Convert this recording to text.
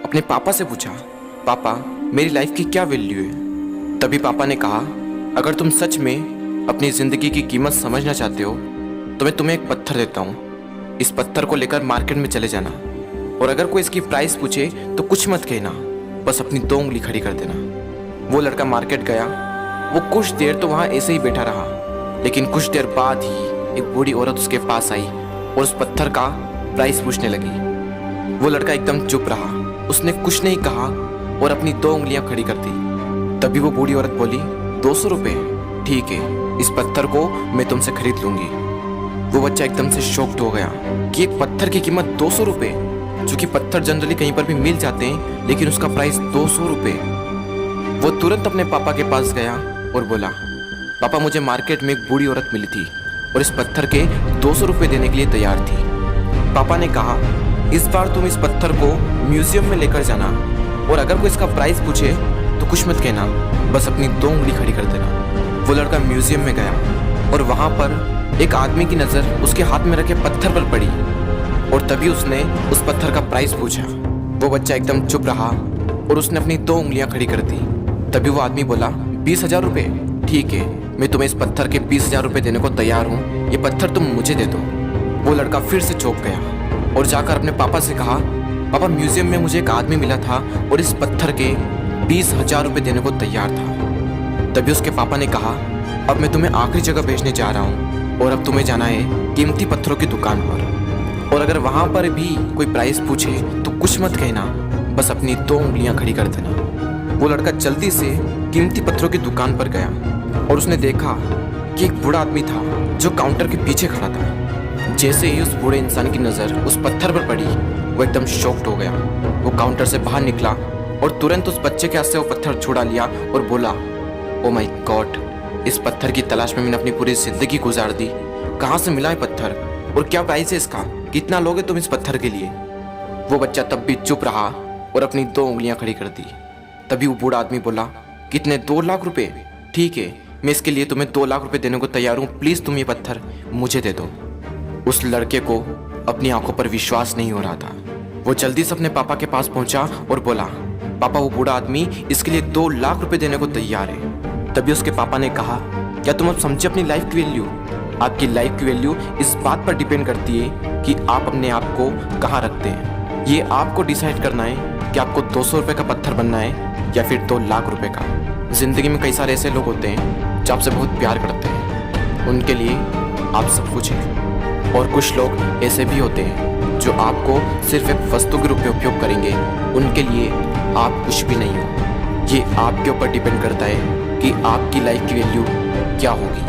अपने पापा से पूछा, पापा मेरी लाइफ की क्या वैल्यू है। तभी पापा ने कहा, अगर तुम सच में अपनी ज़िंदगी की कीमत समझना चाहते हो तो मैं तुम्हें एक पत्थर देता हूँ। इस पत्थर को लेकर मार्केट में चले जाना और अगर कोई इसकी प्राइस पूछे तो कुछ मत कहना, बस अपनी 2 उंगली खड़ी कर देना। वो लड़का मार्केट गया। वो कुछ देर तो वहाँ ऐसे ही बैठा रहा, लेकिन कुछ देर बाद ही एक बूढ़ी औरत उसके पास आई और उस पत्थर का प्राइस पूछने लगी। वो लड़का एकदम चुप रहा, उसने कुछ नहीं कहा और अपनी 2 उंगलियां खड़ी कर दी। तभी वो बूढ़ी औरत बोली, 200 रुपये, ठीक है, इस पत्थर को मैं तुमसे खरीद लूंगी। वो बच्चा एकदम से शॉक्ड हो गया कि एक पत्थर की कीमत 200 रुपये, जो कि पत्थर जनरली कहीं पर भी मिल जाते हैं, लेकिन उसका प्राइस 200 रुपये। वो तुरंत अपने पापा के पास गया और बोला, पापा मुझे मार्केट में एक बूढ़ी औरत मिली थी और इस पत्थर के 200 रुपये देने के लिए तैयार थी। पापा ने कहा, इस बार तुम इस पत्थर को म्यूजियम में लेकर जाना और अगर कोई इसका प्राइस पूछे तो कुछ मत कहना, बस अपनी 2 उंगली खड़ी कर देना। वो लड़का म्यूजियम में गया और वहाँ पर एक आदमी की नज़र उसके हाथ में रखे पत्थर पर पड़ी और तभी उसने उस पत्थर का प्राइस पूछा। वो बच्चा एकदम चुप रहा और उसने अपनी 2 उंगलियां खड़ी कर दी। तभी वो आदमी बोला, 20,000 रुपये, ठीक है, मैं तुम्हें इस पत्थर के 20,000 रुपये देने को तैयार हूँ, ये पत्थर तुम मुझे दे दो। वो लड़का फिर से चौंक गया और जाकर अपने पापा से कहा, पापा म्यूजियम में मुझे एक आदमी मिला था और इस पत्थर के 20,000 रुपये देने को तैयार था। तभी उसके पापा ने कहा, अब मैं तुम्हें आखिरी जगह भेजने जा रहा हूँ और अब तुम्हें जाना है कीमती पत्थरों की दुकान पर और अगर वहाँ पर भी कोई प्राइस पूछे तो कुछ मत कहना, बस अपनी 2 उंगलियां खड़ी कर देना। वो लड़का जल्दी से कीमती पत्थरों की दुकान पर गया और उसने देखा कि एक बूढ़ा आदमी था जो काउंटर के पीछे खड़ा था। जैसे ही उस बूढ़े इंसान की नज़र उस पत्थर पर पड़ी, वो एकदम शॉक्ड हो गया। वो काउंटर से बाहर निकला और तुरंत उस बच्चे के हाथ से वो पत्थर छुड़ा लिया और बोला, ओ माय गॉड, इस पत्थर की तलाश में मैंने अपनी पूरी ज़िंदगी गुजार दी। कहाँ से मिला है पत्थर और क्या प्राइस है इसका, कितना लोगे तुम इस पत्थर के लिए। वो बच्चा तब भी चुप रहा और अपनी 2 उंगलियां खड़ी कर दी। तभी वो बूढ़ा आदमी बोला, कितने, 2 लाख रुपए, ठीक है, मैं इसके लिए तुम्हें 2 लाख रुपए देने को तैयार हूँ, प्लीज़ तुम ये पत्थर मुझे दे दो। उस लड़के को अपनी आंखों पर विश्वास नहीं हो रहा था। वो जल्दी से अपने पापा के पास पहुंचा और बोला, पापा वो बूढ़ा आदमी इसके लिए 2 लाख रुपए देने को तैयार है। तभी उसके पापा ने कहा, क्या तुम अब समझे अपनी लाइफ की वैल्यू? आपकी लाइफ की वैल्यू इस बात पर डिपेंड करती है कि आप अपने आप को कहाँ रखते हैं। ये आपको डिसाइड करना है कि आपको 200 रुपये का पत्थर बनना है या फिर 2 लाख रुपए का। जिंदगी में कई सारे ऐसे लोग होते हैं जो आपसे बहुत प्यार करते हैं, उनके लिए आप सब कुछ हैं, और कुछ लोग ऐसे भी होते हैं जो आपको सिर्फ एक वस्तु के रूप में उपयोग करेंगे, उनके लिए आप कुछ भी नहीं हो। ये आपके ऊपर डिपेंड करता है कि आपकी लाइफ की वैल्यू क्या होगी।